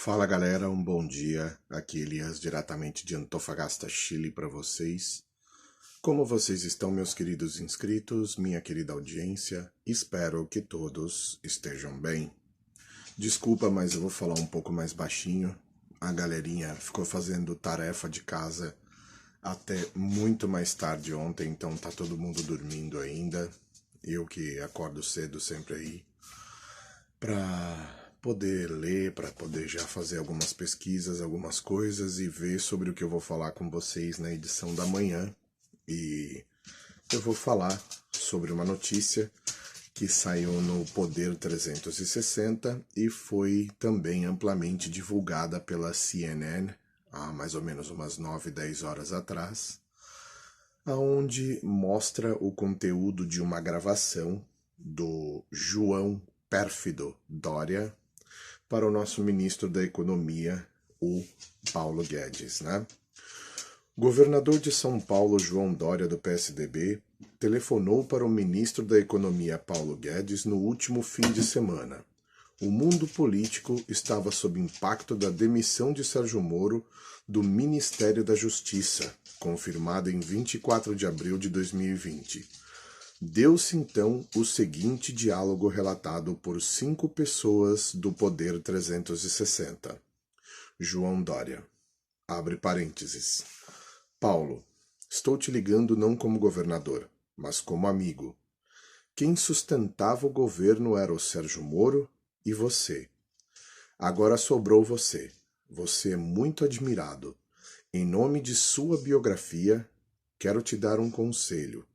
Fala galera, um bom dia. Aqui Elias, diretamente de Antofagasta, Chile, para vocês. Como vocês estão, meus queridos inscritos, minha querida audiência? Espero que todos estejam bem. Desculpa, mas eu vou falar um pouco mais baixinho. A galerinha ficou fazendo tarefa de casa até muito mais tarde ontem, então tá todo mundo dormindo ainda. Eu que acordo cedo sempre aí para poder ler, para poder já fazer algumas pesquisas, algumas coisas e ver sobre o que eu vou falar com vocês na edição da manhã. E eu vou falar sobre uma notícia que saiu no Poder 360 e foi também amplamente divulgada pela CNN há mais ou menos umas 9, 10 horas atrás, aonde mostra o conteúdo de uma gravação do João Pérfido Dória para o nosso ministro da Economia, o Paulo Guedes, né? O governador de São Paulo, João Dória, do PSDB, telefonou para o ministro da Economia, Paulo Guedes, no último fim de semana. O mundo político estava sob impacto da demissão de Sérgio Moro do Ministério da Justiça, confirmada em 24 de abril de 2020. Deu-se então o seguinte diálogo relatado por 5 pessoas do Poder 360. João Dória, abre parênteses. Paulo, estou te ligando não como governador, mas como amigo. Quem sustentava o governo era o Sérgio Moro e você. Agora sobrou você. Você é muito admirado. Em nome de sua biografia, quero te dar um conselho.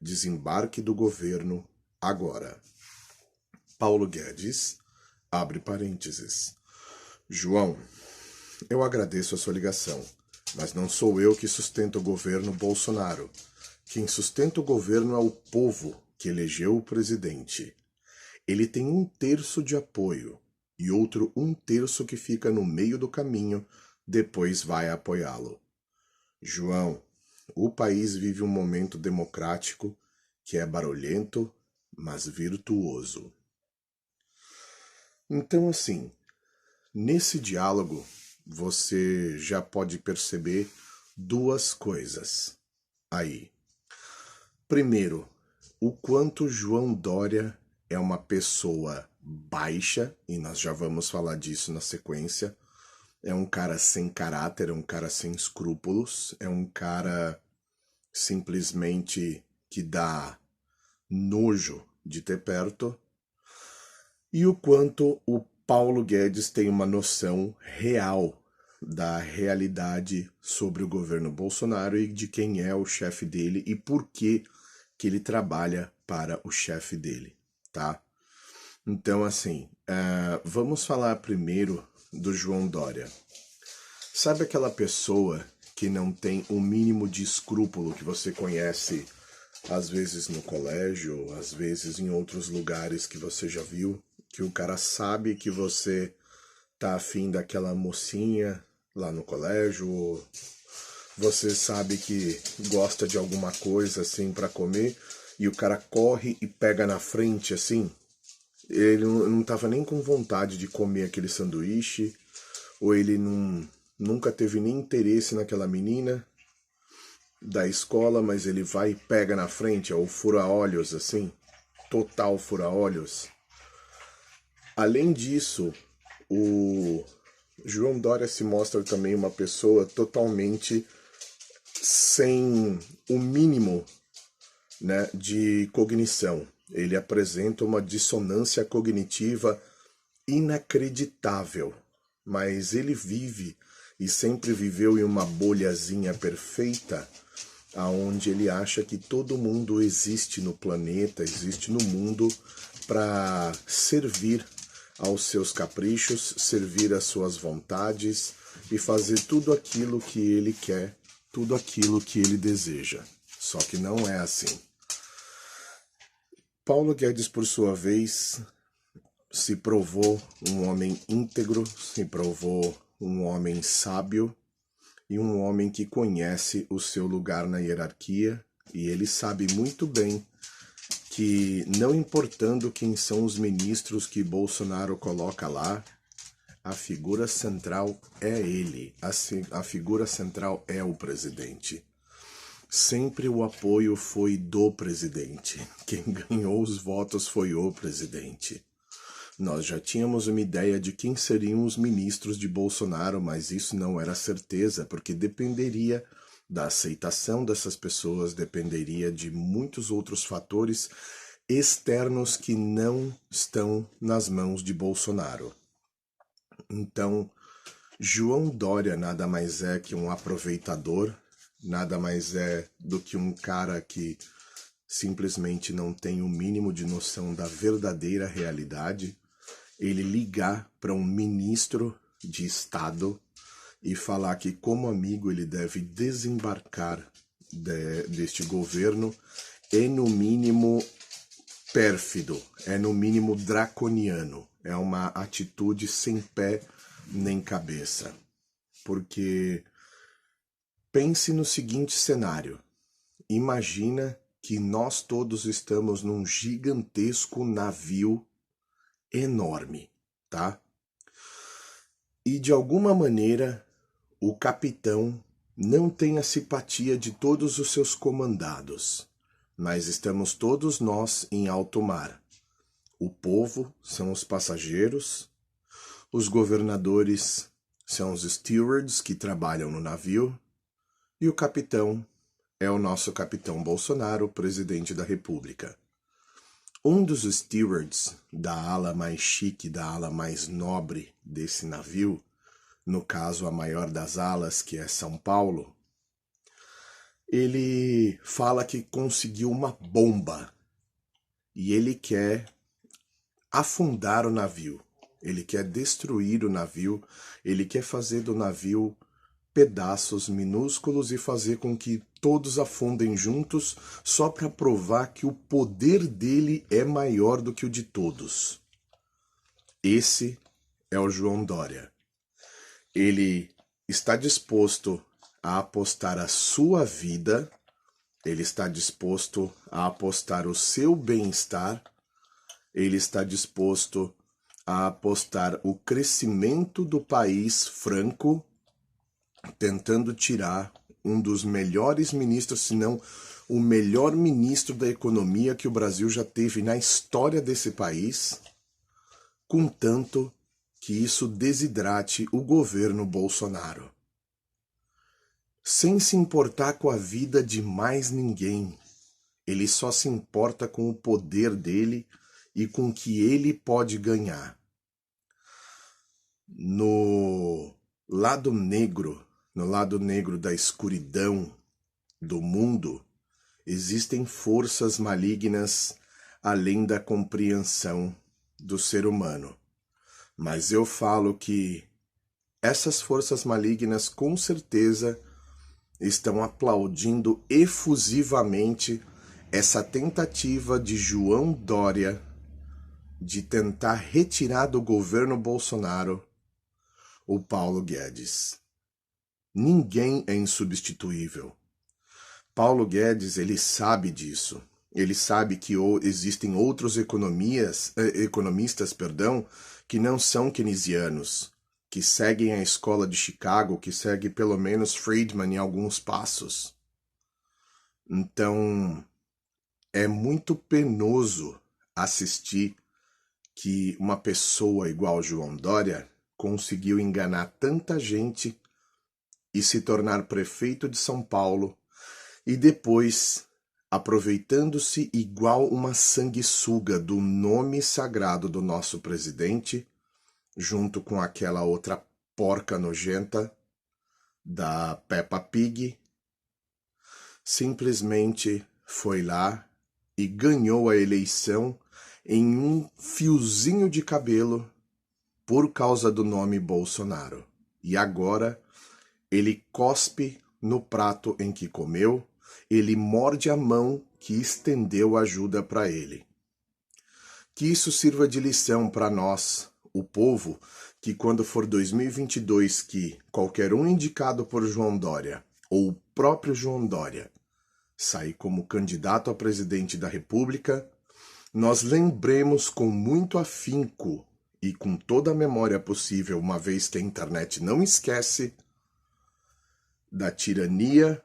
Desembarque do governo agora. Paulo Guedes, abre parênteses. João, eu agradeço a sua ligação, mas não sou eu que sustento o governo Bolsonaro. Quem sustenta o governo é o povo que elegeu o presidente. Ele tem 1/3 de apoio e outro 1/3 que fica no meio do caminho, depois vai apoiá-lo. João, o país vive um momento democrático que é barulhento, mas virtuoso. Então, assim, nesse diálogo, você já pode perceber 2 coisas aí. Primeiro, o quanto João Dória é uma pessoa baixa, e nós já vamos falar disso na sequência. É um cara sem caráter, é um cara sem escrúpulos, é um cara simplesmente que dá nojo de ter perto. E o quanto o Paulo Guedes tem uma noção real da realidade sobre o governo Bolsonaro e de quem é o chefe dele e por que ele trabalha para o chefe dele, tá? Então, assim, vamos falar primeiro do João Dória. Sabe aquela pessoa que não tem o mínimo de escrúpulo que você conhece, às vezes no colégio, às vezes em outros lugares que você já viu, que o cara sabe que você tá afim daquela mocinha lá no colégio, ou você sabe que gosta de alguma coisa assim para comer, e o cara corre e pega na frente assim. Ele não tava nem com vontade de comer aquele sanduíche, ou ele nunca teve nem interesse naquela menina da escola, mas ele vai e pega na frente, é o fura-olhos assim, total fura-olhos. Além disso, o João Dória se mostra também uma pessoa totalmente sem o mínimo, né, de cognição. Ele apresenta uma dissonância cognitiva inacreditável, mas ele vive e sempre viveu em uma bolhazinha perfeita, aonde ele acha que todo mundo existe no planeta, existe no mundo para servir aos seus caprichos, servir às suas vontades e fazer tudo aquilo que ele quer, tudo aquilo que ele deseja. Só que não é assim. Paulo Guedes, por sua vez, se provou um homem íntegro, se provou um homem sábio e um homem que conhece o seu lugar na hierarquia, e ele sabe muito bem que, não importando quem são os ministros que Bolsonaro coloca lá, a figura central é ele, a figura central é o presidente. Sempre o apoio foi do presidente. Quem ganhou os votos foi o presidente. Nós já tínhamos uma ideia de quem seriam os ministros de Bolsonaro, mas isso não era certeza, porque dependeria da aceitação dessas pessoas, dependeria de muitos outros fatores externos que não estão nas mãos de Bolsonaro. Então, João Dória nada mais é que um aproveitador, nada mais é do que um cara que simplesmente não tem o mínimo de noção da verdadeira realidade. Ele ligar para um ministro de Estado e falar que, como amigo, ele deve desembarcar deste governo é, no mínimo, pérfido, é, no mínimo, draconiano. É uma atitude sem pé nem cabeça. Porque pense no seguinte cenário. Imagina que nós todos estamos num gigantesco navio enorme, tá? E de alguma maneira o capitão não tem a simpatia de todos os seus comandados, mas estamos todos nós em alto mar. O povo são os passageiros, os governadores são os stewards que trabalham no navio e o capitão é o nosso capitão Bolsonaro, presidente da República. Um dos stewards da ala mais chique, da ala mais nobre desse navio, no caso a maior das alas, que é São Paulo, ele fala que conseguiu uma bomba e ele quer afundar o navio, ele quer destruir o navio, ele quer fazer do navio pedaços minúsculos e fazer com que todos afundem juntos só para provar que o poder dele é maior do que o de todos. Esse é o João Dória. Ele está disposto a apostar a sua vida, ele está disposto a apostar o seu bem-estar, ele está disposto a apostar o crescimento do país franco, tentando tirar um dos melhores ministros, se não o melhor ministro da economia que o Brasil já teve na história desse país, contanto que isso desidrate o governo Bolsonaro. Sem se importar com a vida de mais ninguém, ele só se importa com o poder dele e com o que ele pode ganhar. No lado negro da escuridão do mundo, existem forças malignas além da compreensão do ser humano. Mas eu falo que essas forças malignas com certeza estão aplaudindo efusivamente essa tentativa de João Dória de tentar retirar do governo Bolsonaro o Paulo Guedes. Ninguém é insubstituível. Paulo Guedes, ele sabe disso. Ele sabe que existem outros economistas, que não são keynesianos, que seguem a escola de Chicago, que seguem pelo menos Friedman em alguns passos. Então, é muito penoso assistir que uma pessoa igual João Dória conseguiu enganar tanta gente e se tornar prefeito de São Paulo, e depois, aproveitando-se igual uma sanguessuga do nome sagrado do nosso presidente, junto com aquela outra porca nojenta da Peppa Pig, simplesmente foi lá e ganhou a eleição em um fiozinho de cabelo por causa do nome Bolsonaro. E agora ele cospe no prato em que comeu, ele morde a mão que estendeu ajuda para ele. Que isso sirva de lição para nós, o povo, que quando for 2022, que qualquer um indicado por João Dória, ou o próprio João Dória, sair como candidato a presidente da República, nós lembremos com muito afinco e com toda a memória possível, uma vez que a internet não esquece da tirania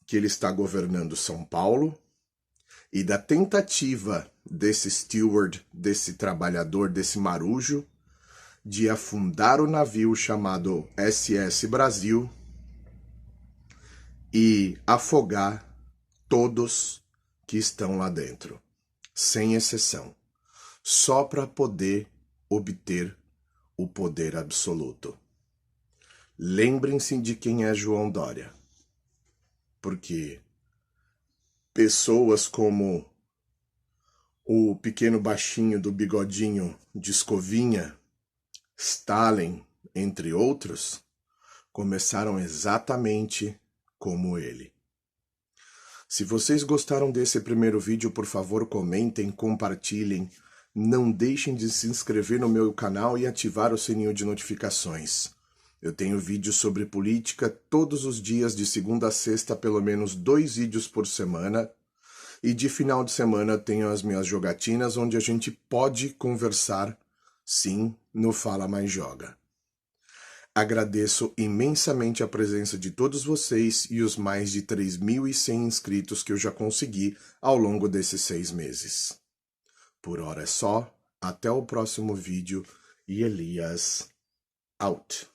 que ele está governando São Paulo e da tentativa desse steward, desse trabalhador, desse marujo, de afundar o navio chamado SS Brasil e afogar todos que estão lá dentro, sem exceção, só para poder obter o poder absoluto. Lembrem-se de quem é João Dória, porque pessoas como o pequeno baixinho do bigodinho de escovinha, Stalin, entre outros, começaram exatamente como ele. Se vocês gostaram desse primeiro vídeo, por favor, comentem, compartilhem. Não deixem de se inscrever no meu canal e ativar o sininho de notificações. Eu tenho vídeos sobre política todos os dias, de segunda a sexta, pelo menos 2 vídeos por semana. E de final de semana tenho as minhas jogatinas, onde a gente pode conversar, sim, no Fala Mais Joga. Agradeço imensamente a presença de todos vocês e os mais de 3.100 inscritos que eu já consegui ao longo desses 6 meses. Por hora é só, até o próximo vídeo e Elias out.